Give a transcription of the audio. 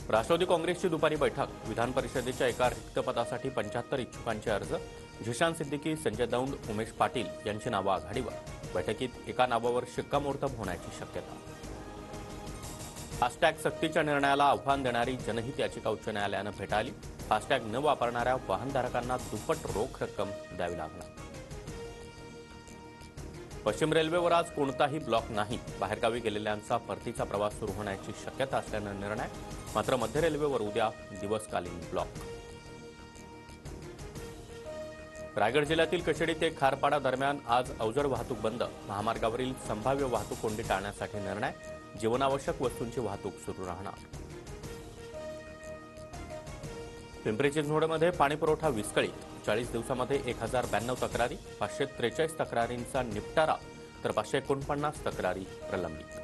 राष्ट्रवादी काँग्रेसची दुपारी बैठक। विधान परिषदेच्या एका रिक्त पदासाठी 75 इच्छुकांचे अर्ज। झिशान सिद्दीकी, संजय दौंड, उमेश पाटील यांची नावं आघाडीवर। बैठकीत एका नावावर शिक्कामोर्तब होण्याची शक्यता। फास्टॅग सक्तीच्या निर्णयाला आव्हान देणारी जनहित याचिका उच्च न्यायालयानं फेटाळली। फास्टॅग न वापरणाऱ्या वाहनधारकांना दुप्पट रोख रक्कम द्यावी लागणार। पश्चिम रेल्वेवर आज कोणताही ब्लॉक नाही। बाहेरगावी गेलेल्यांचा परतीचा प्रवास सुरू होण्याची शक्यता असल्यानं निर्णय। मात्र मध्य रेल्वेवर उद्या दिवसकालीन ब्लॉक। रायगड जिल्ह्यातील कशेडी ते खारपाडा दरम्यान आज अवजड वाहतूक बंद। महामार्गावरील संभाव्य वाहतूक कोंडी टाळण्यासाठी निर्णय। जीवनावश्यक वस्तूंची वाहतूक सुरू राहणार। पिंपरी चिंचवडमध्ये पाणीपुरवठा विस्कळीत। 40 दिवसांमध्ये 1092 तक्रारी, 543 तक्रारींचा निपटारा तर 549 तक्रारी प्रलंबित।